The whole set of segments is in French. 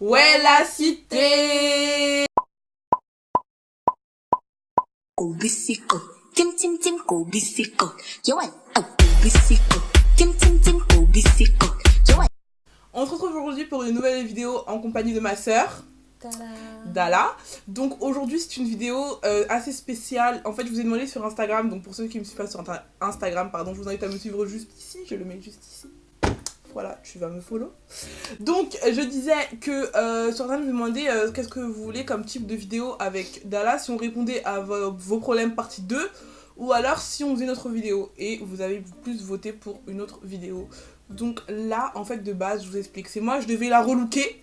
Ouais, la cité. 고비시고 찜찜찜 고비시고 요한 고비시고 찜찜찜 고비시고 요한. On se retrouve aujourd'hui pour une nouvelle vidéo en compagnie de ma sœur Dala. Donc aujourd'hui c'est une vidéo assez spéciale. En fait je vous ai demandé sur Instagram, donc pour ceux qui me suivent pas sur Instagram, pardon, je vous invite à me suivre juste ici, je le mets juste ici. Voilà, tu vas me follow. Donc je disais que sur Instagram je me demandais qu'est-ce que vous voulez comme type de vidéo avec Dala, si on répondait à vos problèmes partie 2 ou alors si on faisait une autre vidéo, et vous avez plus voté pour une autre vidéo. Donc là en fait de base je vous explique, c'est moi je devais la relooker,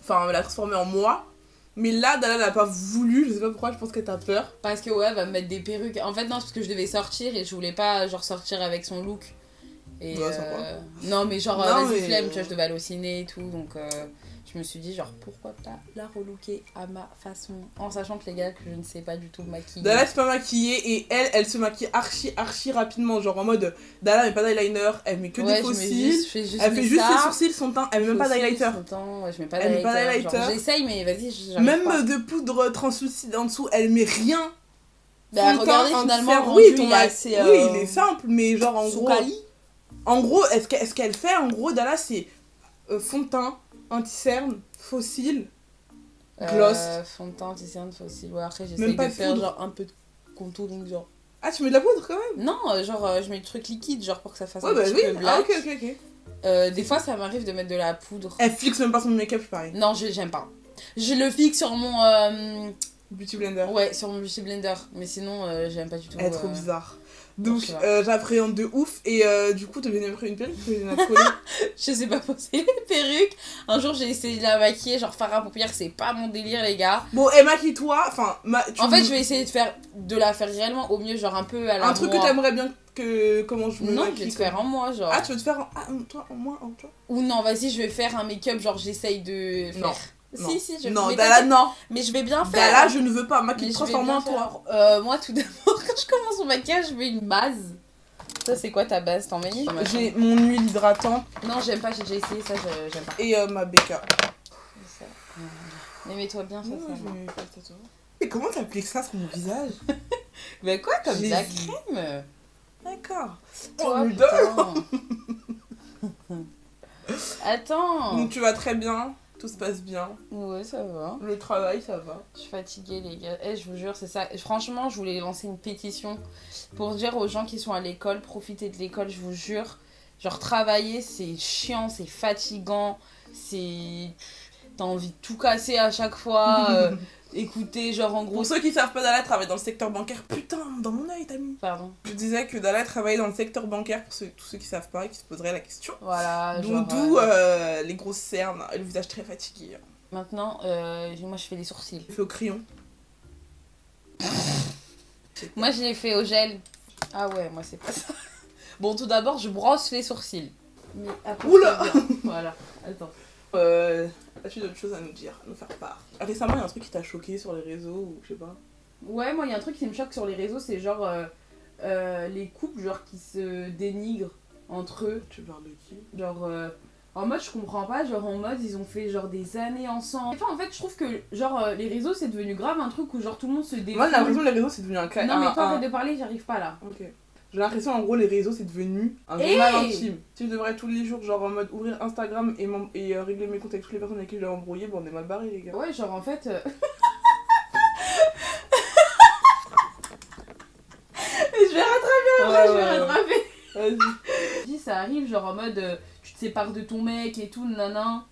enfin la transformer en moi, mais là Dala n'a pas voulu, je sais pas pourquoi, je pense qu'elle a peur. Parce que ouais, elle va me mettre des perruques. En fait non, c'est parce que je devais sortir et je voulais pas genre sortir avec son look. Et Ouais, sympa. non mais genre Non, vas-y mais... flemme, tu vois, je devais aller au ciné et tout, donc je me suis dit genre pourquoi pas la relooker à ma façon, en sachant que les gars que je ne sais pas du tout maquiller. Dala c'est pas maquillée et elle se maquille archi rapidement, genre en mode Dala met pas d'eyeliner, elle met que des faux cils, elle fait juste ses sourcils, son teint, elle met même pas d'highlighter. Ouais, je mets pas Elle met pas d'highlighter. genre, j'essaye mais vas-y, même pas. de poudre translucide en dessous, elle met rien. Bah Son regardez teint finalement entier, rendu, oui, il est assez oui, il est simple, mais genre en gros... Soukali. En gros, ce qu'elle fait, en gros, Dala, c'est fond de teint, anti-cerne, faux cils, gloss. Fond de teint, anti-cerne, fossile. Ouais, après, Même j'essaye pas de de faire poudre. genre un peu de contouring, genre. Ah, tu mets de la poudre quand même? Non, genre, je mets le truc liquide, genre pour que ça fasse Ouais, un bah petit oui. peu black. Ah, ok. Des fois, ça m'arrive de mettre de la poudre. Elle fixe même pas son make-up, pareil. Non, j'aime pas. Je le fixe sur mon. Beauty blender. Ouais, sur mon Beauty Blender. Mais sinon, j'aime pas du tout. Elle est trop bizarre. Donc, je sais j'appréhende de ouf. Et du coup, t'as bien pris une perruque, t'as bien collé. Je sais pas poser les perruques. Un jour, j'ai essayé de la maquiller, genre fard à paupières, c'est pas mon délire, les gars. Bon, et maquille-toi. Enfin, En fait, je vais essayer de la faire réellement au mieux, genre un peu à la un truc moi. que t'aimerais bien que. Comment je me Non, maquille, je vais te faire en moi, genre. Ah, tu veux te faire en. Ah, toi, en moi, en toi? Ou non, vas-y, je vais faire un make-up, genre j'essaye de faire. Non. Si, je Non, mais Dala, non. Mais je vais bien faire. Dala, je ne veux pas. Mais Maquille, je vais transforme-moi bien en toi. faire. Moi, tout d'abord, quand je commence mon maquillage, je veux une base. Ça, c'est quoi ta base? T'en mets une? J'ai mon huile hydratante Non, j'aime pas, j'ai déjà essayé ça, j'aime pas. et ma BK. Ça. Mais mets-toi bien, ça, Non, ça je va. mets pas de tatouage. Mais comment t'appliques ça sur mon visage? Mais quoi, comme de la Jésus. crème? D'accord. Oh, Oh, putain. Attends. Donc tu vas très bien, tout se passe bien. Ouais, ça va. Le travail, ça va. Je suis fatiguée, les gars. Je vous jure, c'est ça. Et franchement, je voulais lancer une pétition pour dire aux gens qui sont à l'école, profitez de l'école, je vous jure. Genre, travailler, c'est chiant, c'est fatigant, c'est... T'as envie de tout casser à chaque fois. Écoutez, genre, en gros... Pour ceux qui savent pas, Dala travaille dans le secteur bancaire. Putain, dans mon œil, t'as mis. Pardon. Je disais que Dala travaillait dans le secteur bancaire pour tous ceux qui savent pas et qui se poseraient la question. Voilà, Donc genre... d'où les grosses cernes et le visage très fatigué. Maintenant, moi, je fais les sourcils. Je fais au crayon. Moi, je les fais au gel. Ah ouais, moi, c'est pas ça. Bon, tout d'abord, je brosse les sourcils. Mais après, Oula. c'est bien. Voilà, attends. As-tu d'autres choses à nous dire, à nous faire part? Récemment, il y a un truc qui t'a choqué sur les réseaux ou je sais pas. Ouais, moi, il y a un truc qui me choque sur les réseaux, c'est genre les couples genre qui se dénigrent entre eux. Tu parles de qui? Genre, en mode, je comprends pas, genre en mode, ils ont fait genre des années ensemble. Enfin, en fait, je trouve que genre les réseaux, c'est devenu grave un truc où genre tout le monde se défend. Moi, j'ai l'impression que les réseaux, c'est devenu un cas. Non, mais toi, arrête de parler, j'arrive pas là. Ok. J'ai l'impression, en gros, les réseaux, c'est devenu un Hey journal intime. Si je devrais tous les jours, genre en mode ouvrir Instagram et régler mes comptes avec toutes les personnes avec qui je l'ai embrouillé, bon, on est mal barrés, les gars. Ouais, genre en fait. Je vais rattraper, je vais rattraper. Vas-y. Je dis, ça arrive, genre en mode, tu te sépares de ton mec et tout, nanan.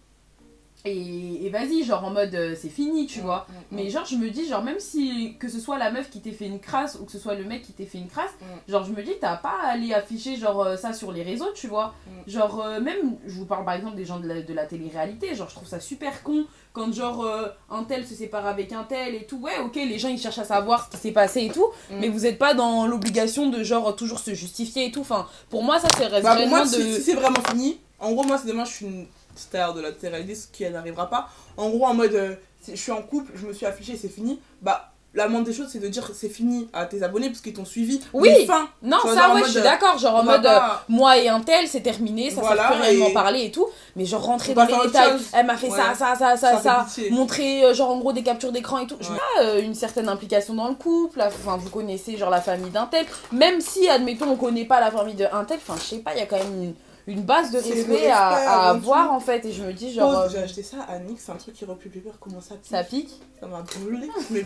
Et vas-y, genre en mode, c'est fini, tu vois. Mais genre, je me dis, genre, même si que ce soit la meuf qui t'ait fait une crasse ou que ce soit le mec qui t'ait fait une crasse, genre, je me dis, t'as pas à aller afficher, genre, ça sur les réseaux, tu vois. Genre, même, je vous parle par exemple des gens de la télé-réalité, genre, je trouve ça super con quand, genre, un tel se sépare avec un tel et tout. Ouais, ok, les gens ils cherchent à savoir ce qui s'est passé et tout, mais vous êtes pas dans l'obligation de, genre, toujours se justifier et tout. Enfin, pour moi, ça, c'est reste Bah, pour moi, vraiment si c'est vraiment fini, en gros, moi, c'est demain, je suis une star de la télé-réalité, ce qui n'arrivera pas. En gros, en mode, je suis en couple, je me suis affichée, c'est fini. Bah, la moindre des choses, c'est de dire c'est fini à tes abonnés parce qu'ils t'ont suivi. Oui. Mais fin. Non, Tu vois, ça, genre en ouais, mode, je suis d'accord. Genre en on va mode, pas- moi et un tel, c'est terminé, ça Voilà, sert plus à rien de et- m'en parler et tout. Mais genre rentrer On dans va faire les autre détails, chose. elle m'a fait Ouais. ça, Ça fait pitié. montrer genre en gros des captures d'écran et tout. Je Ouais. veux pas une certaine implication dans le couple, enfin vous connaissez genre la famille d'un tel. Même si, admettons, on connaît pas la famille d'un tel, enfin je sais pas, il y a quand même une base de C'est le respect respect à avant avoir tout. en fait. Et je me dis genre, J'ai acheté ça à Nick, c'est un truc qui aurait pu plaire, comment ça pique. ça pique. Ça m'a brûlé. Mais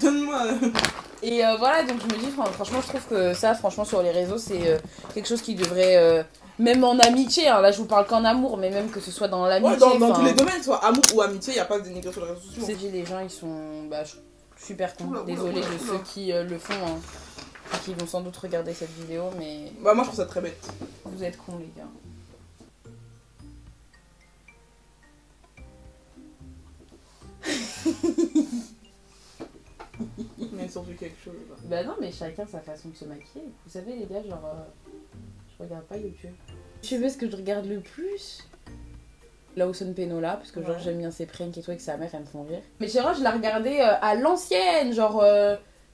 donne-moi. Et voilà, donc je me dis, franchement, je trouve que ça, franchement, sur les réseaux, c'est quelque chose qui devrait, même en amitié, hein, là je vous parle qu'en amour, mais même que ce soit dans l'amitié. Ouais, dans tous enfin, les domaines, soit amour ou amitié, il n'y a pas de dénigrer sur les réseaux sociaux. c'est les gens, ils sont super cons. Oula, oula, Désolée oula, de oula. ceux qui le font, hein, et qui vont sans doute regarder cette vidéo, mais Bah, moi je trouve ça très bête. vous êtes cons, les gars. Mais surtout quelque chose. Là. Bah non, mais chacun sa façon de se maquiller. Vous savez, les gars, genre, je regarde pas YouTube. Tu sais ce que je regarde le plus? Lawson Penola, parce que genre Ouais. j'aime bien ses pranks et tout, avec sa mère, elle me font rire. Mais Chéra, je la regardais à l'ancienne, genre,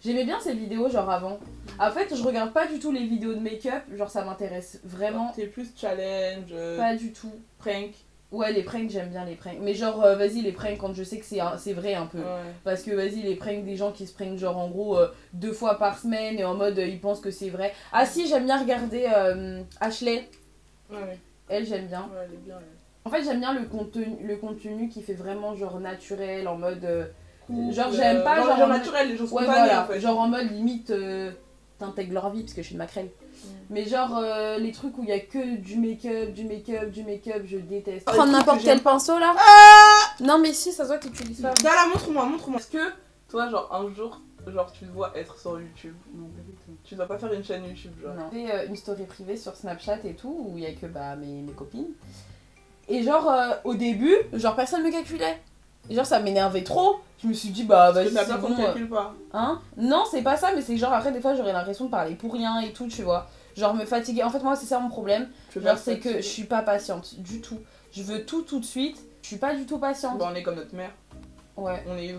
j'aimais bien ses vidéos, genre avant. En fait, je regarde pas du tout les vidéos de make-up, genre ça m'intéresse vraiment T'es plus challenge, pas du tout. prank. Ouais, les pranks, j'aime bien les pranks. Mais genre, vas-y, les pranks quand je sais que c'est vrai un peu. Ouais. Parce que vas-y, les pranks des gens qui se prankent genre en gros 2 fois par semaine et en mode ils pensent que c'est vrai. Ah si, j'aime bien regarder Ashley. Ouais, Elle, j'aime bien. ouais, elle est bien. Elle. En fait, j'aime bien le contenu qui fait vraiment genre naturel, en mode... Cool, Genre, j'aime pas, genre, genre en mode- naturel, les gens ouais, spontanés voilà. en fait. Genre en mode limite t'intègres leur vie parce que je suis une maquerelle. Mais genre les trucs où il y a que du make-up, je déteste. Ah, Prendre les trucs n'importe que quel j'aime pas. pinceau là. Non mais si, ça se voit que tu utilises pas. Dala, montre-moi, montre-moi. Est-ce que toi, genre un jour, genre tu te vois être sur YouTube? Non, pas du tout. Tu dois pas faire une chaîne YouTube, genre. Non. J'ai fait une story privée sur Snapchat et tout, où il y a que mes copines. Et genre, au début, genre personne me calculait. Et genre, ça m'énervait trop. Je me suis dit, bah Parce vas-y, que t'as c'est peur qu'on bon. te calcule pas. Hein? Non, c'est pas ça, mais c'est que genre, après, des fois, j'aurais l'impression de parler pour rien et tout, tu vois. Genre, me fatiguer. En fait, moi, c'est ça mon problème. Tu veux Genre, pas c'est te que je fatiguer. suis pas patiente du tout. Je veux tout de suite. Je suis pas du tout patiente. Bah, on est comme notre mère. Ouais. On est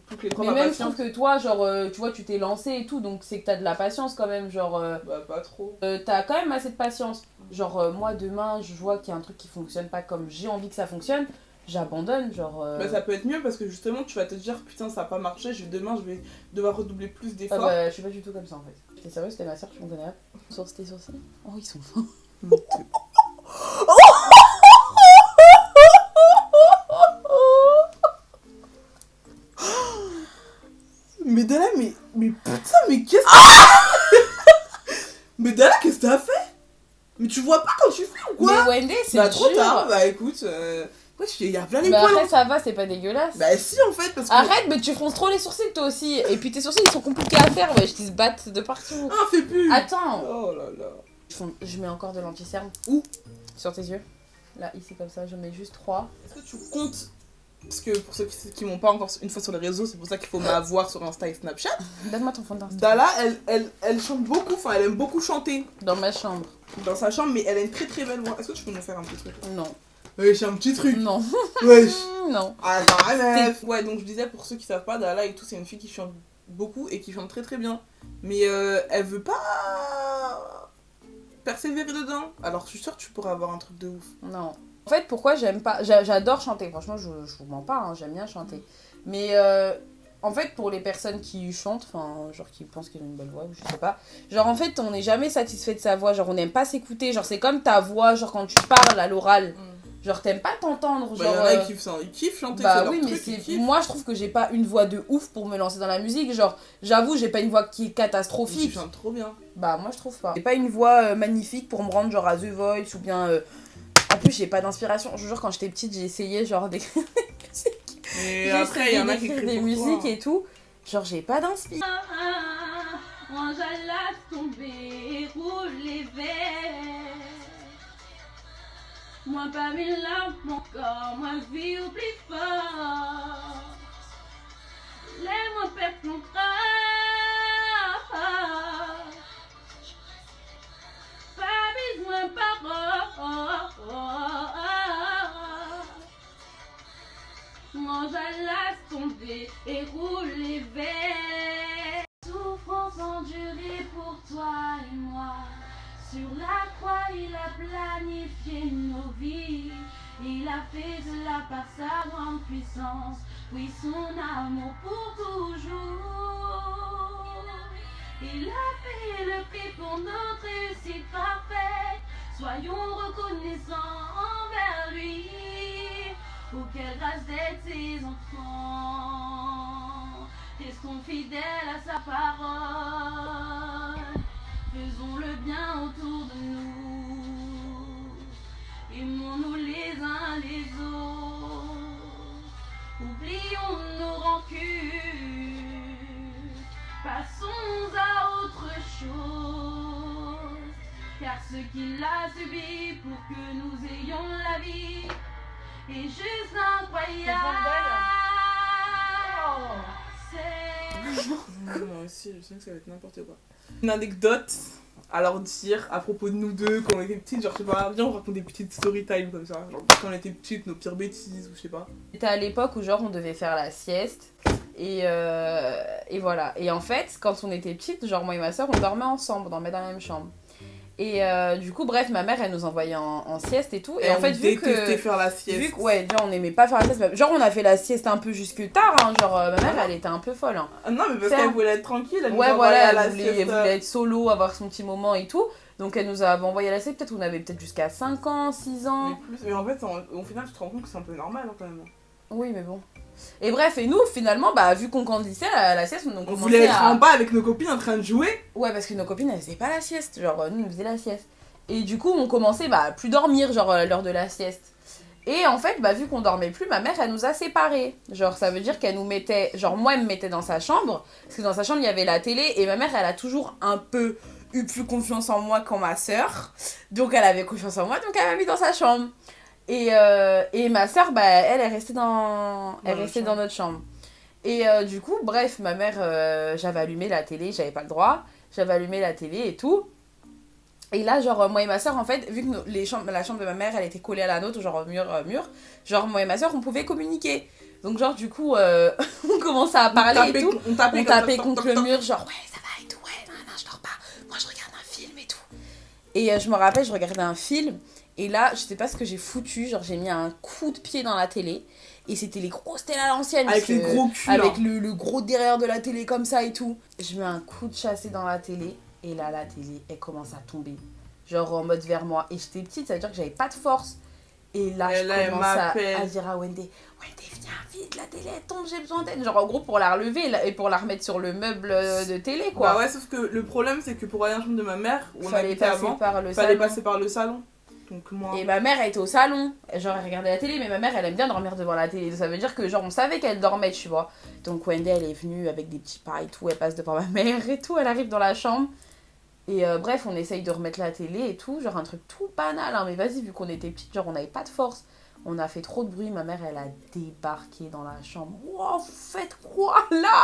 toutes les trois Mais pas même, je patientes. trouve que toi, genre, tu vois, tu t'es lancé et tout, donc c'est que t'as de la patience quand même. Genre, Bah, pas trop. t'as quand même assez de patience. Genre, moi, demain, je vois qu'il y a un truc qui fonctionne pas comme j'ai envie que ça fonctionne, j'abandonne. Genre. Bah, ça peut être mieux parce que justement, tu vas te dire, putain, ça a pas marché, demain, je vais devoir redoubler plus Ah d'efforts. bah, je suis pas du tout comme ça en fait. T'es sérieuse, c'était ma soeur, tu me connais pas. Tes sourcils. Oh, ils sont fins. Mais Dala, mais putain, mais qu'est-ce que... Mais Dala, qu'est-ce que t'as fait? Mais tu vois pas quand tu fais ou quoi? Mais Wendy, c'est Bah, trop dur. tard, bah écoute, wesh, il y a plein les Bah poils. après, ça va, c'est pas dégueulasse. Bah si, en fait, parce que... Arrête, mais tu fronces trop les sourcils toi aussi. Et puis tes sourcils ils sont compliqués à faire, ouais, ils se battent de partout. Ah, fais plus. Attends. Oh là là. Je mets encore de l'anti-cerne. Où? Sur tes yeux. Là, ici comme ça, je mets juste 3. Est-ce que tu comptes... Parce que pour ceux qui m'ont pas encore une fois sur les réseaux, c'est pour ça qu'il faut m'avoir sur Insta et Snapchat. Donne-moi ton fond d'Insta. Dala, elle chante beaucoup, enfin elle aime beaucoup chanter Dans ma chambre. dans sa chambre, mais elle a une très très belle voix. Est-ce que tu peux nous faire un petit truc? Non. Wesh, un petit truc. Non. Wesh. Non. Ah, bah, meuf. Ouais, donc je disais, pour ceux qui savent pas, Dala et tout, c'est une fille qui chante beaucoup et qui chante très très bien. Mais elle veut pas persévérer dedans. Alors je suis sûre que tu pourrais avoir un truc de ouf. Non. En fait, pourquoi j'aime pas... J'adore chanter, franchement, je vous mens pas, hein, j'aime bien chanter. Mais en fait, pour les personnes qui chantent, enfin, genre qui pensent qu'ils ont une belle voix, ou je sais pas, genre en fait, on n'est jamais satisfait de sa voix, genre on n'aime pas s'écouter, genre c'est comme ta voix, genre quand tu parles à l'oral, genre t'aimes pas t'entendre, Bah, genre... y en a qui kiffent ça, ils kiffent chanter, c'est Bah leur oui, mais truc, ils c'est... kiffent. Moi, je trouve que j'ai pas une voix de ouf pour me lancer dans la musique, genre, j'avoue, j'ai pas une voix qui est Tu catastrophique. chantes trop bien. Bah moi je trouve pas. J'ai pas une voix magnifique pour me rendre genre à The Voice ou bien... En plus j'ai pas d'inspiration. Je vous jure quand j'étais petite j'ai essayé genre d'écrire Mais après, il y en a qui d'écrire écrivent des pour musiques toi. et tout. Genre j'ai pas d'inspiration. Range à la tomber, roule les verres. Moi pas mes larmes, mon corps, moi vie au plus fort. Laisse-moi perdre mon corps. Pas besoin de parole. Mange à laisse tomber et roule les verres. Souffrance endurée pour toi et moi. Sur la croix, il a planifié nos vies. Il a fait cela par sa grande puissance. Oui, son amour pour toujours. Il a payé le prix pour notre réussite parfaite. Soyons reconnaissants envers lui. Oh, quelle grâce d'être ses enfants. Restons fidèles à sa parole. Faisons le bien autour de nous. Aimons-nous les uns les autres. Oublions nos rancunes. Passons à autre chose. Car ce qu'il a subi pour que nous ayons la vie est juste incroyable. Moi aussi, je sens que ça va être n'importe quoi. Une anecdote à leur dire à propos de nous deux quand on était petites, genre je sais pas, viens on raconte des petites story time comme ça, genre quand on était petites, nos pires bêtises ou je sais pas. C'était à l'époque où genre on devait faire la sieste et voilà. Et en fait, quand on était petites, genre moi et ma soeur, on dormait ensemble, on dormait dans la même chambre. Et du coup, bref, ma mère, elle nous envoyait en sieste et tout. Et en fait, vu que faire la sieste. Vu que, ouais, genre, on aimait pas faire la sieste. Genre, on a fait la sieste un peu jusque tard, hein. Genre, ma mère, elle était un peu folle, hein. Ah non, mais parce qu'elle voulait être tranquille, elle nous ouais, envoyait voilà, à la elle sieste. voulait être solo, avoir son petit moment et tout. Donc, elle nous a envoyé à la sieste. Peut-être qu'on avait peut-être jusqu'à 5 ans, 6 ans. Mais en fait, au final, tu te rends compte que c'est un peu normal, hein, quand même. Oui, mais bon. Et bref, et nous, finalement, bah, vu qu'on grandissait, la sieste, on voulait être en bas avec nos copines en train de jouer. Ouais, parce que nos copines, elles faisaient pas la sieste. Genre, nous, on faisait la sieste. Et du coup, on commençait à plus dormir, genre, à l'heure de la sieste. Et en fait, vu qu'on dormait plus, ma mère, elle nous a séparés. Genre, ça veut dire qu'elle nous mettait... Genre, moi, elle me mettait dans sa chambre. Parce que dans sa chambre, il y avait la télé. Et ma mère, elle a toujours un peu eu plus confiance en moi qu'en ma sœur. Donc, elle avait confiance en moi. Donc, elle m'a mis dans sa chambre. Et ma sœur, elle est restée dans notre chambre. Et du coup, bref, ma mère... j'avais allumé la télé. J'avais pas le droit. J'avais allumé la télé et tout. Et là, genre, moi et ma soeur, en fait, vu que la chambre de ma mère, elle était collée à la nôtre, genre mur, genre, moi et ma soeur, on pouvait communiquer. Donc, genre, du coup, on commençait à parler et tout. On tapait contre le mur, genre, ouais, ça va et tout, ouais, non, je dors pas. Moi, je regarde un film et tout. Et je me rappelle, je regardais un film, et là, je sais pas ce que j'ai foutu, genre, j'ai mis un coup de pied dans la télé. Et c'était les grosses télés à l'ancienne. Avec les gros culs. Avec le gros derrière de la télé, comme ça et tout. Je mets un coup de chassé dans la télé. Et là, la télé, elle commence à tomber. Genre en mode vers moi. Et j'étais petite, ça veut dire que j'avais pas de force. Et là, je commence à dire à Wendy, viens vite, la télé elle tombe, j'ai besoin d'aide. Genre en gros pour la relever et pour la remettre sur le meuble de télé, quoi. Bah ouais, sauf que le problème, c'est que pour aller dans la chambre de ma mère, où on fallait passer par le salon. Donc moi... Et ma mère, elle était au salon. Genre, elle regardait la télé, mais ma mère, elle aime bien dormir devant la télé. Ça veut dire que, genre, on savait qu'elle dormait, tu vois. Donc Wendy, elle est venue avec des petits pas et tout. Elle passe devant ma mère et tout. Elle arrive dans la chambre. Et bref, on essaye de remettre la télé et tout, genre un truc tout banal, hein, mais vas-y, vu qu'on était petites, genre on n'avait pas de force, on a fait trop de bruit, ma mère elle a débarqué dans la chambre. Wow, vous faites quoi là?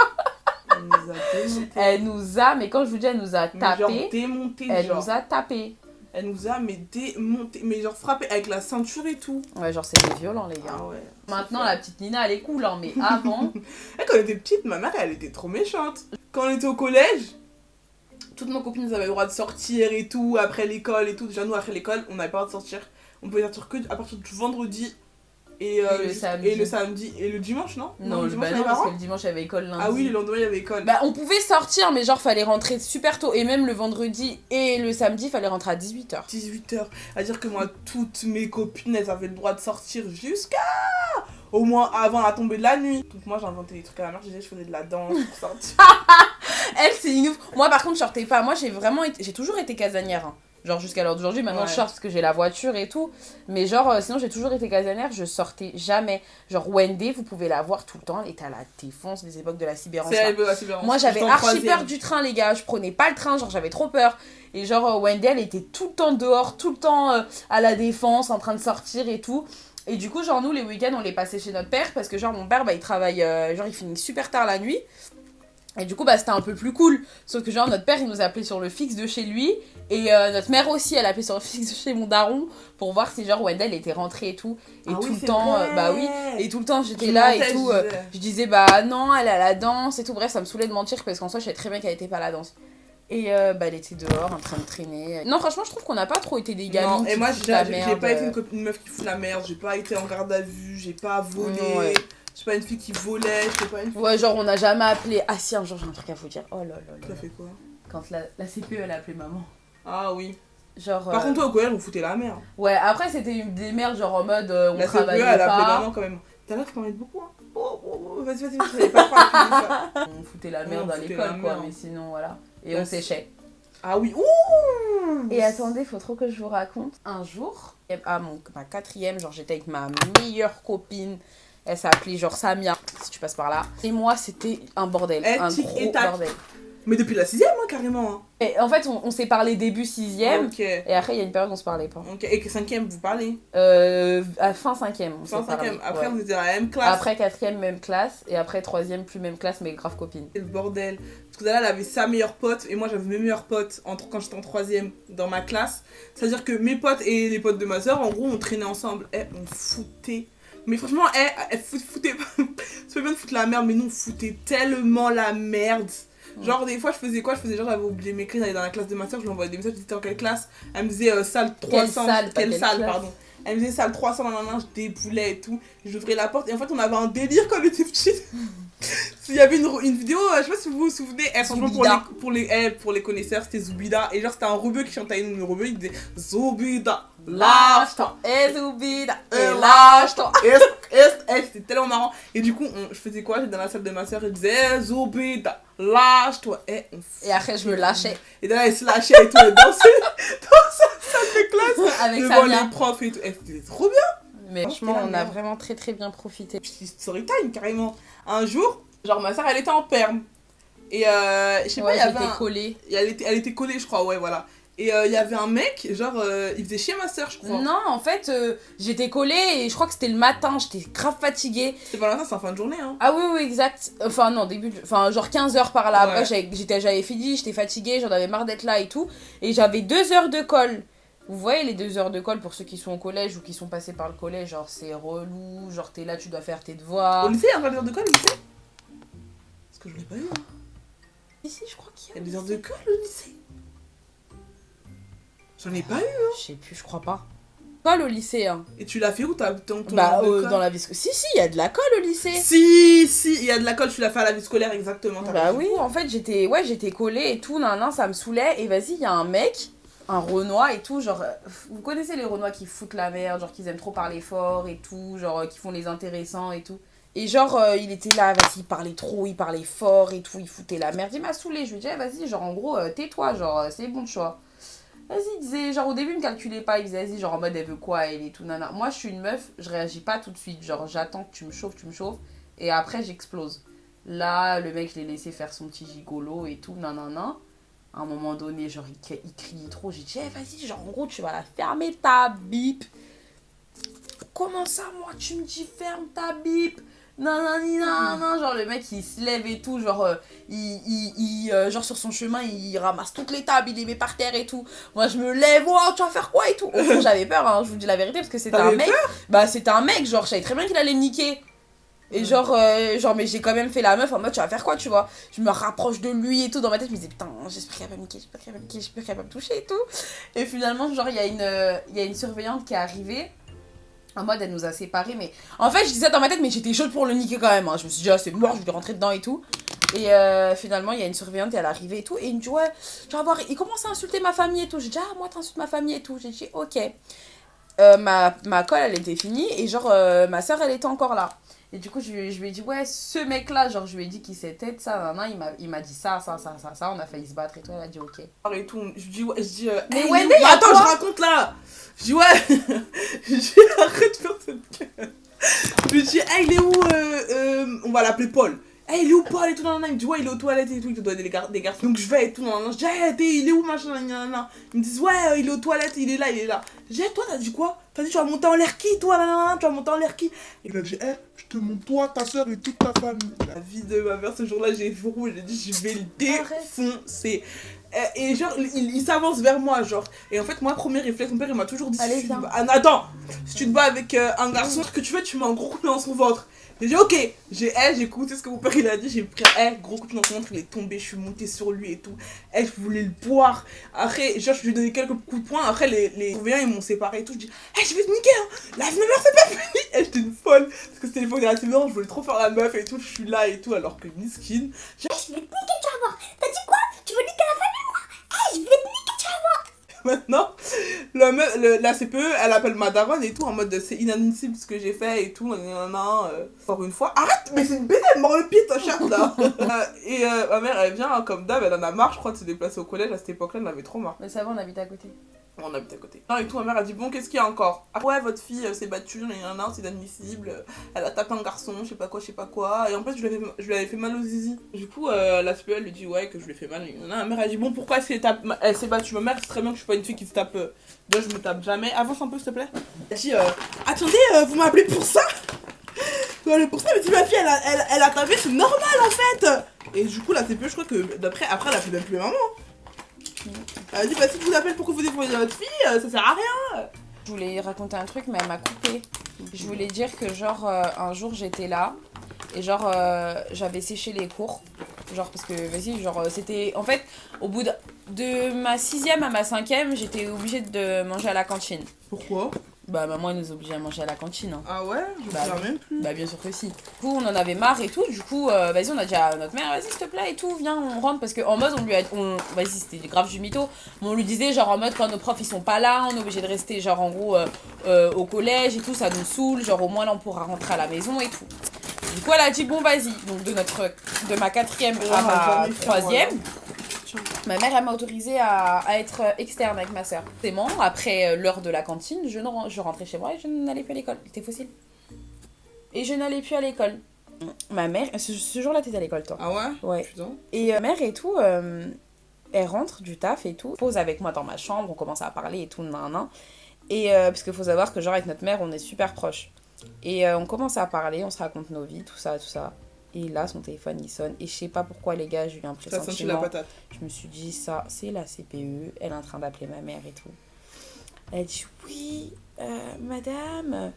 Elle nous a démonté. Elle nous a, mais quand je vous dis elle nous a tapé, genre démonté, elle nous a tapé. Elle nous a démonté, mais genre frappé avec la ceinture et tout. Ouais, genre c'était violent les gars. Ah ouais. Maintenant la petite Nina elle est cool, hein, mais avant... Et quand on était petite, ma mère elle était trop méchante. Quand on était au collège, toutes nos copines avaient le droit de sortir et tout, après l'école et tout. Déjà, nous, après l'école, on n'avait pas le droit de sortir. On pouvait sortir que à partir du vendredi et le samedi. Et le dimanche, non? Non, le dimanche, parce que le dimanche, il y avait école lundi. Ah oui, le lendemain, il y avait école. Bah, on pouvait sortir, mais genre, fallait rentrer super tôt. Et même le vendredi et le samedi, fallait rentrer à 18h. 18h. C'est-à-dire que moi, toutes mes copines, elles avaient le droit de sortir jusqu'à... au moins avant la tombée de la nuit. Donc moi, j'inventais des trucs à la mère, je faisais de la danse pour sortir. Elle, c'est une ouf. Moi, par contre, je sortais pas. Moi, j'ai toujours été casanière. Hein. Genre, jusqu'à l'heure d'aujourd'hui. Maintenant, je sors parce que j'ai la voiture et tout. Mais genre, sinon, j'ai toujours été casanière. Je sortais jamais. Genre, Wendy, vous pouvez la voir tout le temps. Elle était à la Défense, des époques de la Sibérance. Moi, j'avais archi peur du train, les gars. Je prenais pas le train. Genre, j'avais trop peur. Et genre, Wendy, elle était tout le temps dehors. Tout le temps à la Défense, en train de sortir et tout. Et du coup, genre, nous, les week-ends, on les passait chez notre père. Parce que, genre, mon père, il travaille. Genre, il finit super tard la nuit. Et du coup, bah, c'était un peu plus cool. Sauf que, genre, notre père, il nous a appelé sur le fixe de chez lui. Et notre mère aussi, elle a appelé sur le fixe de chez mon daron pour voir si, genre, Wendell était rentrée et tout. Et tout le temps, bah oui. Et tout le temps, j'étais là et tout. Je disais, bah non, elle est à la danse et tout. Bref, ça me saoulait de mentir parce qu'en soi, je savais très bien qu'elle était pas à la danse. Et bah, elle était dehors en train de traîner. Non, franchement, je trouve qu'on n'a pas trop été des gamines. Non, et qui moi, foutent la j'ai merde. pas été une meuf qui fout la merde. J'ai pas été en garde à vue. J'ai pas volé. Ouais. Je suis pas une fille qui volait. Je suis pas une fille. Ouais, genre, on n'a jamais appelé. Ah, si, un jour, j'ai un truc à vous dire. Oh là là là. Ça fait quoi? Quand la CPE, elle a appelé maman. Ah oui. Genre. Par contre, toi, au collège, on foutait la merde. Ouais, après, c'était des merdes, genre en mode on La CPE, travaillait elle a appelé pas. maman quand même. T'as l'air que t'en mets beaucoup, hein. Vas-y, je savais pas croire que tu dis ça. On foutait la merde On à foutait l'école, la quoi, merde. mais sinon, voilà. Et Ouais, on séchait. Ah oui, ouh. Et attendez, faut trop que je vous raconte. Un jour, à ma 4e, genre j'étais avec ma meilleure copine. Elle s'appelait genre Samia, si tu passes par là. Et moi, c'était un bordel, un gros bordel. Mais depuis la 6ème, hein, carrément. Hein. Et en fait, on s'est parlé début 6ème. Ok. Et après, il y a une période où on se parlait pas. Ok. Et que 5ème, vous parlez? À fin 5ème, on s'est Fin parlé. 5ème. Après, ouais. vous étiez dans la même classe. Après 4ème, même classe. Et après 3ème, plus même classe, mais grave copine. C'est le bordel. Parce que là, elle avait sa meilleure pote. Et moi, j'avais mes meilleurs potes quand j'étais en 3ème dans ma classe. C'est-à-dire que mes potes et les potes de ma soeur, en gros, on traînait ensemble. On foutait. Mais franchement, elle foutait pas. Ça fait bien de foutre la merde, mais nous, on foutait tellement la merde. Genre, des fois, je faisais quoi? Je faisais genre, j'avais oublié mes clés, j'allais dans la classe de ma soeur, je lui envoyais des messages, j'étais en quelle classe? Elle me disait salle 300. Quelle salle, pardon. Elle me disait salle 300, je déboulais et tout. J'ouvrais la porte et en fait, on avait un délire quand on était petite. Il y avait une vidéo, je sais pas si vous vous souvenez, franchement, pour les connaisseurs, c'était Zoubida. Et genre, c'était un rebeu qui chantait une rebeu, il disait Zoubida, lâche-toi. Et Zoubida, et lâche-toi. C'était tellement marrant. Et du coup, je faisais quoi? J'étais dans la salle de ma soeur, elle disait Zoubida, lâche-toi. Et après, je me lâchais. Et là, elle se lâchait et tout, elle dansait dans sa salle de classe avec devant Samia. les profs et tout. C'était trop bien. Mais franchement, on a vraiment très très bien profité. Story time, carrément. Un jour, genre, ma soeur, elle était en perme. Et je sais pas, il y avait collée. Elle était collée, je crois, ouais, voilà. Et il y avait un mec, genre, il faisait chier ma soeur, je crois. Non, en fait, j'étais collée et je crois que c'était le matin, j'étais grave fatiguée. C'était pas le matin, c'est en fin de journée, hein. Ah oui, oui, exact. Enfin, non, enfin, genre 15h par là. Ouais. Après, j'avais fini, j'étais fatiguée, j'en avais marre d'être là et tout. Et j'avais 2 heures de colle. Vous voyez les 2 heures de colle pour ceux qui sont au collège ou qui sont passés par le collège, genre c'est relou, genre t'es là, tu dois faire tes devoirs. Au lycée, il y a des heures de colle au lycée? Parce que je l'ai pas eu, hein. Ici, je crois qu'il Il y a des heures de colle au lycée. J'en ai pas eu, hein. Je sais plus, je crois pas. Colle au lycée, hein. Et tu l'as fait où ton Bah, heure de colle? dans la vie scolaire. Si, il y a de la colle au lycée. Si, il y a de la colle, tu l'as fait à la vie scolaire, exactement. Bah oui, en fait, j'étais collée et tout, ça me saoulait. Et vas-y, il y a un mec, un Renoir et tout, genre, vous connaissez les Renois qui foutent la merde, genre, qu'ils aiment trop parler fort et tout, genre, qui font les intéressants et tout. Et genre, il était là, vas-y, il parlait trop, il parlait fort et tout, il foutait la merde. Il m'a saoulé, je lui disais, vas-y, genre, en gros, tais-toi, genre, c'est bon choix. Vas-y, il disait, genre, au début, il me calculait pas, il disait, vas-y, genre, en mode, elle veut quoi, elle et tout, nana. Moi, je suis une meuf, je réagis pas tout de suite, genre, j'attends que tu me chauffes, et après, j'explose. Là, le mec, je l'ai laissé faire son petit gigolo et tout, nanana. À un moment donné, genre, il criait trop, j'ai dit, vas-y, genre, en gros, tu vas la fermer ta bip. Comment ça, moi, tu me dis, ferme ta bip? Non, genre le mec il se lève et tout, genre genre sur son chemin il ramasse toutes les tables, il les met par terre et tout. Moi je me lève, oh, tu vas faire quoi et tout. Au fond j'avais peur, hein, je vous dis la vérité parce que c'était un mec. Bah c'était un mec, genre je savais très bien qu'il allait me niquer. Et genre mais j'ai quand même fait la meuf en mode tu vas faire quoi tu vois. Je me rapproche de lui et tout, dans ma tête je me disais putain j'espère qu'elle va me niquer, j'espère qu'elle va me toucher et tout. Et finalement genre il y a une surveillante qui est arrivée. En mode, elle nous a séparés, mais... En fait, je disais dans ma tête, mais j'étais chaude pour le niquer quand même. Hein. Je me suis dit, ah, c'est mort, je vais rentrer dedans et tout. Et finalement, il y a une surveillante, elle est arrivée et tout. Et il me dit, ouais, tu vas voir, il commence à insulter ma famille et tout. J'ai dit, ah, moi, t'insultes ma famille et tout. J'ai dit, ok. Ma colle, elle était finie. Et genre, ma soeur, elle était encore là. Et du coup, je lui ai dit, ouais, ce mec-là, genre, je lui ai dit qu'il s'était ça, il m'a dit ça. On a failli se battre et tout. Elle a dit, ok. Et tout. Je dis, mais hey, ouais, mais attends, je raconte là. Je dis, ouais. Je dis, arrête de faire cette gueule. Je lui dis, hey, il est où on va l'appeler Paul. Hey, il est où Paul et tout, nan, nan. Il me dit, ouais, il est aux toilettes et tout, il te doit des garçons. Donc je vais et tout, nan, nan. Je dis, hey, il est où machin, nan, nan, nan. Ils me disent, ouais, il est aux toilettes, il est là. Je dis, hey, toi, t'as dit quoi? T'as dit, tu vas monter en l'air qui, toi, nanana, tu vas monter en l'air qui? Il a dit, je te montre toi, ta soeur et toute ta famille. La vie de ma mère, ce jour-là, j'ai vu rouge, j'ai dit, je vais le défoncer. Et genre, il s'avance vers moi, genre. Et en fait, moi, premier réflexe, mon père, il m'a toujours dit, Allez, si tu te viens. bats- attends, si tu te bats avec un garçon, ce que tu fais, tu mets un gros coup de pied dans son ventre. J'ai dit, ok, j'ai écouté ce que mon père il a dit, j'ai pris gros coup de pied dans son ventre, il est tombé, je suis montée sur lui et tout. Je voulais le boire. Après, genre, je lui ai donné quelques coups de poing. Après, les surveillants, ils m'ont séparé et tout. Je dis, je vais te niquer, hein. La vie de ma mère, c'est pas fini. J'étais une folle. Parce que c'était les fois assez marrant, je voulais trop faire la meuf et tout. Je suis là et tout, alors que miskin. Je vais te niquer, tu vas voir. T'as dit quoi? Tu veux niquer la famille, moi? Je vais te niquer, tu vas voir. Maintenant, la CPE, elle appelle ma daronne et tout, en mode c'est inadmissible ce que j'ai fait et tout, encore une fois. Arrête, mais c'est une bête, elle mord le pied, ta chatte là. Ma mère, elle vient, comme d'hab, elle en a marre, je crois, de se déplacer au collège. À cette époque-là, elle en avait trop marre. Mais ça va, on habite à côté. On habite à côté. Non, et tout, ma mère a dit, bon, qu'est-ce qu'il y a encore? Ah ouais, votre fille s'est battue, c'est inadmissible. Elle a tapé un garçon, je sais pas quoi. Et en fait, je lui avais fait mal aux zizi. Du coup, la CPE, elle lui dit, ouais, que je lui ai fait mal. Ma mère a dit, bon, pourquoi elle s'est battue? Ma mère, c'est très bien que je suis pas une fille qui se tape. Moi, je me tape jamais. Avance un peu, s'il te plaît. Elle dit, attendez, vous m'appelez pour ça? Vous m'appelez pour ça? Mais si ma fille, elle a tapé, c'est normal en fait. Et du coup, la CPE, je crois que après, elle a fait même plus maman. Elle a dit, bah si je vous appelle pour que vous défendiez votre fille, ça sert à rien. Je voulais raconter un truc, mais elle m'a coupé. Je voulais dire que, genre, un jour, j'étais là, et genre, j'avais séché les cours. Genre, parce que, vas-y, genre, c'était... En fait, au bout de ma 6e à ma 5e, j'étais obligée de manger à la cantine. Pourquoi? Bah, maman, elle nous obligeait à manger à la cantine. Hein. Ah ouais? Je me Bah, souviens même plus. Bah, bien sûr que si. Du coup, on en avait marre et tout. Du coup, vas-y, on a dit à notre mère, vas-y, s'il te plaît, et tout, viens, on rentre. Parce qu'en mode, vas-y, c'était grave du mytho. Mais on lui disait, genre, en mode, quand nos profs, ils sont pas là, on est obligé de rester, genre, en gros, au collège et tout, ça nous saoule. Genre, au moins, là, on pourra rentrer à la maison et tout. Du coup, elle a dit, bon, vas-y. Donc, de ma 4e à ma 3e. Ma mère, elle m'a autorisée à être externe avec ma soeur. Après l'heure de la cantine, je rentrais chez moi et je n'allais plus à l'école. T'es fossile. Et je n'allais plus à l'école. Ma mère, ce jour-là, t'étais à l'école, toi. Ah ouais? Ouais. Putain. Et ma mère et tout, elle rentre du taf et tout, pose avec moi dans ma chambre, on commence à parler et tout, nan. Et parce qu'il faut savoir que, genre, avec notre mère, on est super proches. Et on commence à parler, on se raconte nos vies, tout ça. Et là, son téléphone, il sonne. Et je sais pas pourquoi, les gars, j'ai eu un Ça sent la pressentiment. patate. Je me suis dit, ça, c'est la CPE. Elle est en train d'appeler ma mère et tout. Elle dit, oui, madame,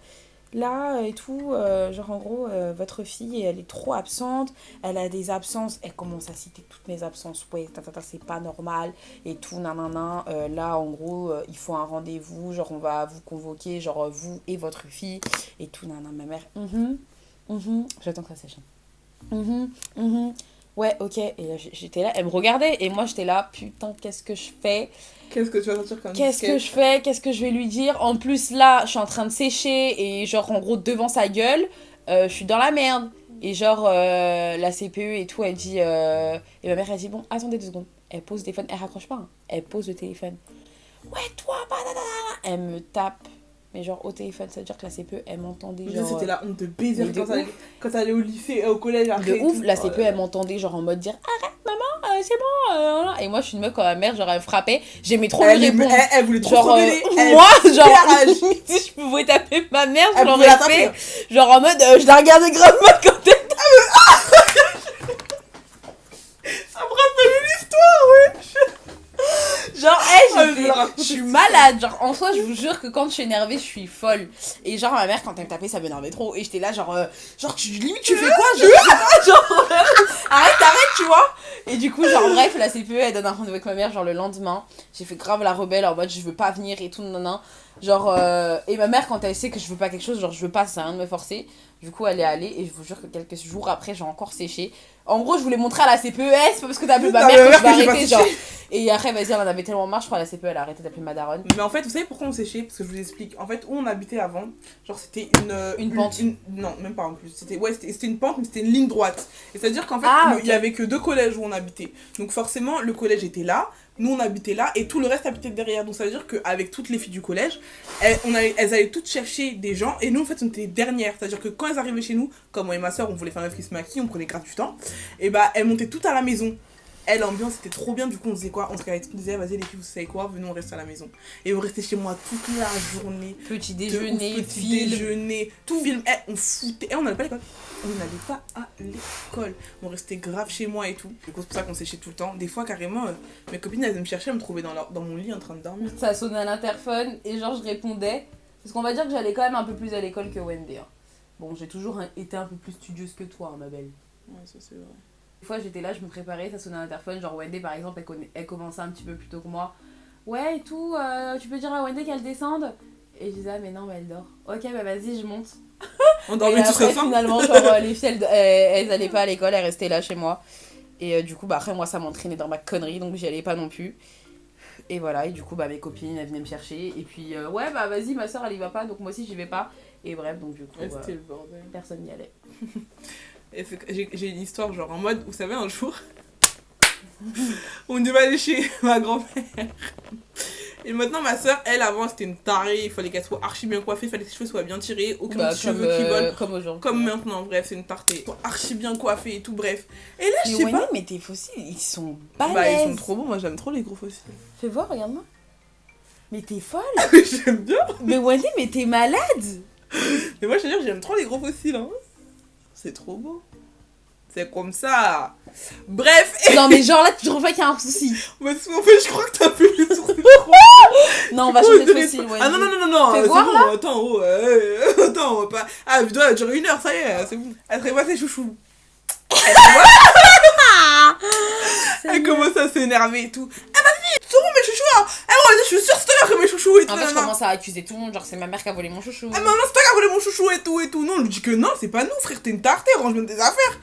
là et tout, genre en gros, votre fille, elle est trop absente. Elle a des absences. Elle commence à citer toutes mes absences. Ouais, c'est pas normal. Et tout, nanana. Là, en gros, il faut un rendez-vous. Genre, on va vous convoquer, genre, vous et votre fille. Et tout, nanana. Ma mère, j'attends que ça sèche. Ouais, ok. Et là, j'étais là, elle me regardait. Et moi, j'étais là, putain, qu'est-ce que je fais? Qu'est-ce que tu vas sortir comme Qu'est-ce que je fais? Qu'est-ce que je vais lui dire? En plus, là, je suis en train de sécher. Et genre, en gros, devant sa gueule, je suis dans la merde. Et genre, la CPE et tout, elle dit... Et ma mère, elle dit, bon, attendez 2 secondes. Elle pose le téléphone. Elle raccroche pas. Hein. Elle pose le téléphone. Ouais, toi, banana. Elle me tape. Mais genre au téléphone, ça veut dire que la CPE, elle m'entendait genre... C'était la honte de baiser mais de quand t'allais au lycée, au collège, après. De et ouf, tout. la CPE, elle m'entendait genre en mode dire « Arrête maman, c'est bon Et moi je suis une meuf quand ma mère, genre elle me frappait, j'aimais trop lui répondre. Elle voulait trop Genre, se rebeller. moi, genre, la rage. si je pouvais taper ma mère, je Elle l'aurais pouvait la fait. taper. Genre en mode, je la regardais grave mal quand elle... Ça me rappelle une histoire, ouais. Genre, je je suis malade. Genre, en soi, je vous jure que quand je suis énervée, je suis folle. Et genre, ma mère, quand elle me tapait, ça m'énervait trop. Et j'étais là, genre, limite, tu fais quoi? Genre, arrête, tu vois. Et du coup, genre, bref, la CPE, elle donne un rendez-vous avec ma mère, genre, le lendemain. J'ai fait grave la rebelle, en mode, je veux pas venir et tout, nan. Genre, et ma mère, quand elle sait que je veux pas quelque chose, genre, je veux pas, ça sert à rien de me forcer. Du coup, elle est allée, et je vous jure que quelques jours après, j'ai encore séché. En gros, je voulais montrer à la CPE, c'est pas parce que t'as appelé ma mère que je vais arrêter, genre. Et après, vas-y, elle en avait tellement marre, je crois, la CPE, elle a arrêté d'appeler ma daronne. Mais en fait, vous savez pourquoi on séchait? Parce que je vous explique. En fait, où on habitait avant, genre c'était une pente. Non, même pas en plus. C'était une pente, mais c'était une ligne droite. Et c'est-à-dire qu'en fait, il y avait que 2 collèges où on habitait. Donc forcément, le collège était là, nous on habitait là, et tout le reste habitait derrière. Donc ça veut dire qu'avec toutes les filles du collège, elles allaient toutes chercher des gens, et nous en fait on était les dernières. C'est-à-dire que quand elles arrivaient chez nous, comme moi et ma soeur, on voulait faire une meuf qui se maquille, on prenait grave du temps, et bah elles montaient toutes à la maison. Et l'ambiance était trop bien, du coup on disait quoi? On se disait vas-y les filles, vous savez quoi, venez on reste à la maison. Et on restait chez moi toute la journée. Petit déjeuner, Petit film. déjeuner, tout film. On foutait. On n'allait pas à l'école. On n'allait pas à l'école. On restait grave chez moi et tout. Du coup c'est pour ça qu'on séchait tout le temps. Des fois carrément, mes copines elles venaient me chercher, elles me trouvaient dans mon lit en train de dormir. Ça sonnait à l'interphone et genre je répondais. Parce qu'on va dire que j'allais quand même un peu plus à l'école que Wendy. Hein. Bon, j'ai toujours été un peu plus studieuse que toi, hein, ma belle. Ouais, ça c'est vrai. Des fois j'étais là, je me préparais, ça sonnait à l'interphone. Genre Wendy par exemple, elle commençait un petit peu plus tôt que moi. Ouais et tout, tu peux dire à Wendy qu'elle descende? Et je disais, ah mais non, mais elle dort. Ok, bah vas-y, je monte. On dormait tous après, ensemble. finalement, genre les filles elles allaient pas à l'école, elles restaient là chez moi. Et du coup, bah après moi ça m'entraînait dans ma connerie, donc j'y allais pas non plus. Et voilà, et du coup, bah mes copines elles venaient me chercher. Et puis, ouais, bah vas-y, ma soeur elle y va pas, donc moi aussi j'y vais pas. Et bref, donc du coup, Ouais, c'était le bordel. personne n'y allait. Et j'ai une histoire genre en mode, vous savez un jour, on devait aller chez ma grand-mère. Et maintenant ma soeur, elle avant c'était une tarée, il fallait qu'elle soit archi bien coiffée, il fallait que ses cheveux soient bien tirés, aucun Bah, petit cheveux qui volent. comme aujourd'hui. Comme maintenant, bref, c'est une tartée. Archi bien coiffée et tout, bref. Et là, je Mais sais Wendy, pas. mais tes fossiles, ils sont Bah, balèzes. ils sont trop beaux, moi j'aime trop les gros fossiles. Fais voir, regarde-moi. Mais t'es folle. J'aime bien. Mais Wendy, mais t'es malade. Mais moi, je te jure, j'aime trop les gros fossiles. Hein. C'est trop beau. C'est comme ça. Bref. Non, mais genre là, tu trouves pas qu'il y a un souci. Mais en fait, je crois que t'as fait le tour. Non, on va changer de fossile, Wendy. Ah non, non, non, non. Fais c'est voir, bon, là. attends, oh, attends, on va pas. Ah, la vidéo, elle a duré 1 heure, ça y est, c'est bon. Elle prévoit ses chouchous. Elle commence à s'énerver et tout. Ah, vas-y, c'est bon, mes chouchous, hein. Eh, ouais, je suis sûre, c'est toi qui as mes chouchous et tout. En fait, je nanana. commence à accuser tout le monde, genre c'est ma mère qui a volé mon chouchou. Ah, maman, c'est toi qui as volé mon chouchou et tout et tout. Non, on lui dit que non, c'est pas nous, frère, t'es une tartée, range même tes affaires.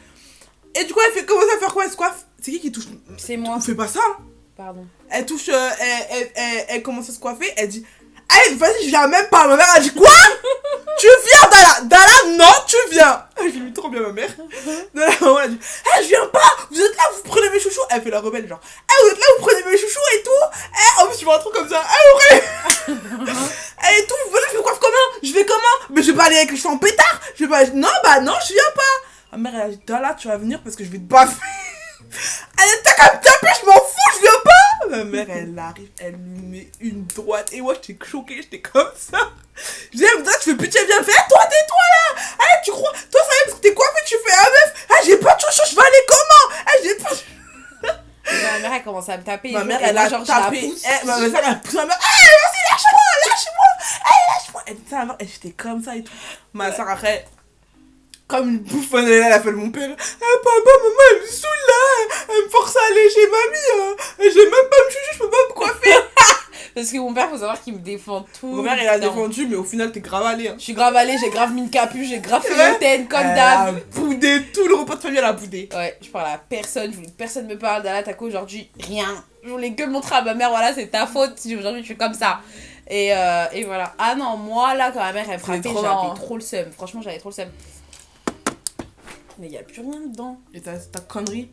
Et du coup, elle fait commence à faire quoi? Elle se coiffe. C'est qui touche? C'est moi. On fait pas ça. Hein. Pardon. Elle touche, elle commence à se coiffer, elle dit allez, vas-y, je viens même pas. Ma mère a dit quoi? Tu viens, Dala? Dala, non, tu viens. Je lui trop bien ma mère. Dala, maman, elle a dit je viens pas. Vous êtes là, vous prenez mes chouchous. Elle fait la rebelle, genre vous êtes là, vous prenez mes chouchous et tout. En plus, tu vois un truc comme ça. Vous prenez. Et tout, vous voulez que je me coiffe comment? Je vais comment? Mais je vais pas aller avec les cheveux en pétard. Je vais pas. Non, bah non, je viens pas. Ma mère, elle a dit Dala, tu vas venir parce que je vais te baffer. Elle était comme tapée, je m'en fous, je viens pas. Ma mère, elle arrive, elle lui met une droite. Et moi, j'étais choquée, j'étais comme ça. Je dis, toi, tu fais pitié, viens faire. Toi, tais-toi là. Eh, tu crois, toi, ça y est, parce que t'es coiffée, tu fais meuf. Ah, j'ai pas de chouchou, je vais aller comment? Eh, j'ai pas. Ma mère, elle commence à me taper. Ma mère, et elle moi, a genre, tapé. je la pousse. Ma mère, elle a poussé ma mère. Vas-y, lâche-moi, lâche-moi. Eh, lâche-moi. Elle dit ça avant, et j'étais comme ça et tout. Ma soeur, après. Comme une bouffonne, elle appelle mon père. Papa, maman, elle me saoule là. Elle me force à aller chez mamie. J'ai même pas me chouchou, je peux pas me coiffer. Parce que mon père, faut savoir qu'il me défend tout. Mon père, il a défendu, mais au final, t'es grave allé. Hein. Je suis grave allée, j'ai grave mis une capuche, j'ai grave fait Ouais. l'hôtel comme Elle d'hab. a boudé tout le repas de famille, elle a boudé. Ouais, je parle à personne, je voulais que personne me parle. Dala, t'as quoi aujourd'hui? Rien. Je voulais que montrer à ma mère, voilà, c'est ta faute si aujourd'hui je suis comme ça. Et voilà. Ah non, moi là, quand ma mère elle frappait, trop marrant. j'avais trop le seum. Franchement, j'avais trop le seum. Mais y a plus rien dedans. Et ta connerie.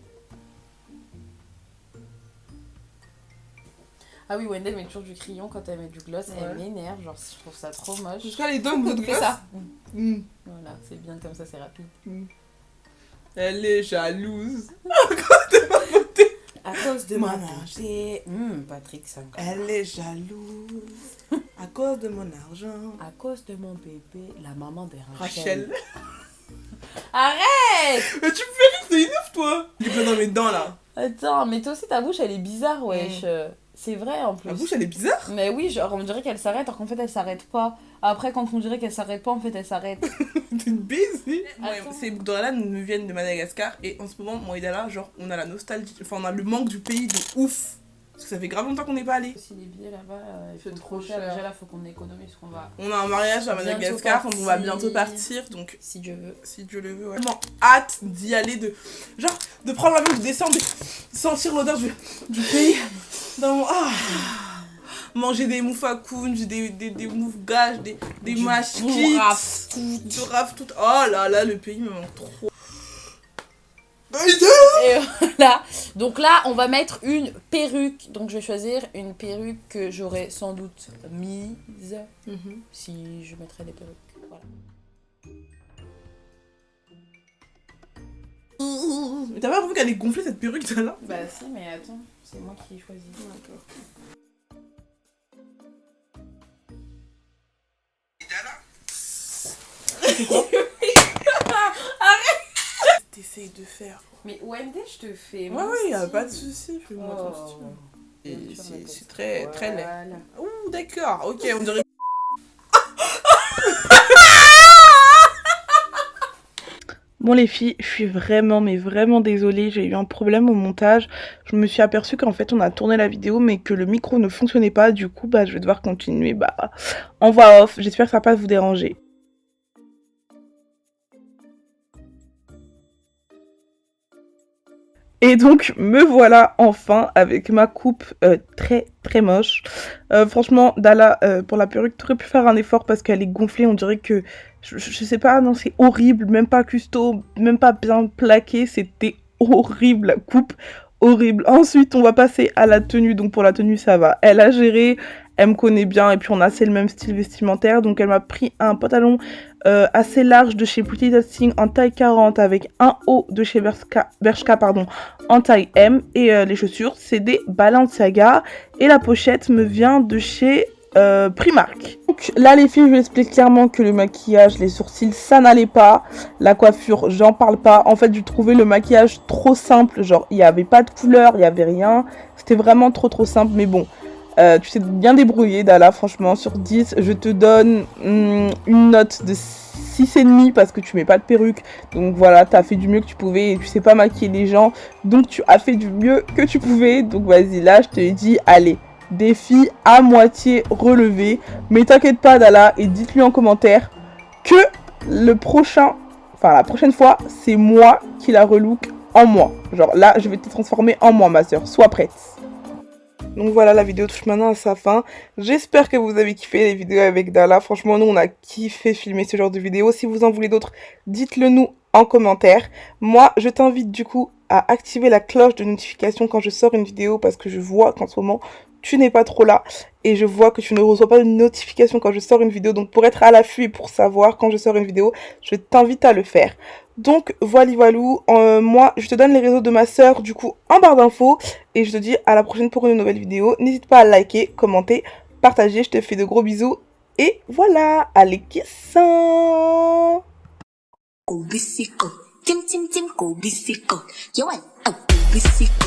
Ah oui, Wendell met toujours du crayon quand elle met du gloss, Ouais. elle m'énerve, genre je trouve ça trop moche. Jusqu'à les dents, vous êtes Fais ça. Mm. Voilà, c'est bien comme ça, c'est rapide. Elle est jalouse. À cause de Mon mon beauté. Patrick, c'est encore. Elle est jalouse. À cause de mon argent. À cause de mon bébé, la maman de Rachel. Arrête! Mais tu me fais rire, c'est une ouf, toi. J'ai plein dans mes dents, là. Attends, mais toi aussi ta bouche elle est bizarre, wesh. C'est vrai en plus. La bouche, elle est bizarre. Mais oui, genre on dirait qu'elle s'arrête alors qu'en fait elle s'arrête pas. Après, quand on dirait qu'elle s'arrête pas, en fait elle s'arrête. T'es une bise. Attends. Ces boucles d'oreilles-là nous viennent de Madagascar. Et en ce moment, moi et Dala, genre, on a la nostalgie. Enfin, on a le manque du pays de ouf. Parce que ça fait grave longtemps qu'on n'est pas allé. Si les billets là-bas, il C'est faut trop trop cher. cher. Déjà là, faut qu'on économise qu'on va. On a un mariage à Bientôt Madagascar, donc on va partir. bientôt partir. Donc, Si Dieu veut. si Dieu le veut, ouais. Vraiment hâte d'y aller, de prendre l'avion, de descendre, de sentir l'odeur du pays. Dans mon... Manger des moufakouns, des moufgages, des machkites, du raf tout. Oh là là, le pays me manque trop. Et voilà. Donc là, on va mettre une perruque. Donc je vais choisir une perruque que j'aurais sans doute mise si je mettrais des perruques. Voilà. Mais t'as pas vu qu'elle est gonflée cette perruque là? Bah si, mais attends, c'est moi qui ai choisi. D'accord. Arrête. T'essayes de faire. Mais OMD, je te fais. Ouais, ouais, y'a pas de soucis, fais-moi ton style. Et c'est très, très laid. Voilà. Ouh, d'accord, ok, on dirait. Bon les filles, je suis vraiment mais vraiment désolée, j'ai eu un problème au montage. Je me suis aperçue qu'en fait on a tourné la vidéo mais que le micro ne fonctionnait pas. Du coup je vais devoir continuer en voix off. J'espère que ça va pas vous déranger. Et donc me voilà enfin avec ma coupe très très moche. Franchement Dala, pour la perruque t'aurais pu faire un effort parce qu'elle est gonflée, on dirait que je sais pas, non c'est horrible, même pas custo, même pas bien plaqué, c'était horrible la coupe, horrible. Ensuite on va passer à la tenue, donc pour la tenue ça va, elle a géré, elle me connaît bien et puis on a assez le même style vestimentaire, donc elle m'a pris un pantalon assez large de chez Pretty Dusting en taille 40 avec un haut de chez Bershka pardon, en taille M et les chaussures c'est des Balenciaga et la pochette me vient de chez Primark. Donc là les filles je vous explique clairement que le maquillage, les sourcils ça n'allait pas, la coiffure j'en parle pas, en fait j'ai trouvé le maquillage trop simple, genre il n'y avait pas de couleur, il n'y avait rien, c'était vraiment trop simple mais bon. Tu t'es bien débrouillé Dala, franchement sur 10 je te donne une note de 6,5 parce que tu mets pas de perruque, donc voilà t'as fait du mieux que tu pouvais et tu sais pas maquiller les gens, donc tu as fait du mieux que tu pouvais, donc vas-y là je te dis allez, défi à moitié relevé, mais t'inquiète pas Dala et dites-lui en commentaire que la prochaine fois c'est moi qui la relook en moi, genre là je vais te transformer en moi ma soeur, sois prête. Donc voilà, la vidéo touche maintenant à sa fin. J'espère que vous avez kiffé les vidéos avec Dala. Franchement, nous, on a kiffé filmer ce genre de vidéos. Si vous en voulez d'autres, dites-le nous en commentaire. Moi, je t'invite du coup à activer la cloche de notification quand je sors une vidéo parce que je vois qu'en ce moment, tu n'es pas trop là. Et je vois que tu ne reçois pas de notification quand je sors une vidéo. Donc pour être à l'affût et pour savoir quand je sors une vidéo, je t'invite à le faire. Donc voilà, moi je te donne les réseaux de ma soeur du coup en barre d'infos et je te dis à la prochaine pour une nouvelle vidéo. N'hésite pas à liker, commenter, partager, je te fais de gros bisous et voilà, allez kissan. Go bisiko, tim tim tim go bisiko, yo go bisiko.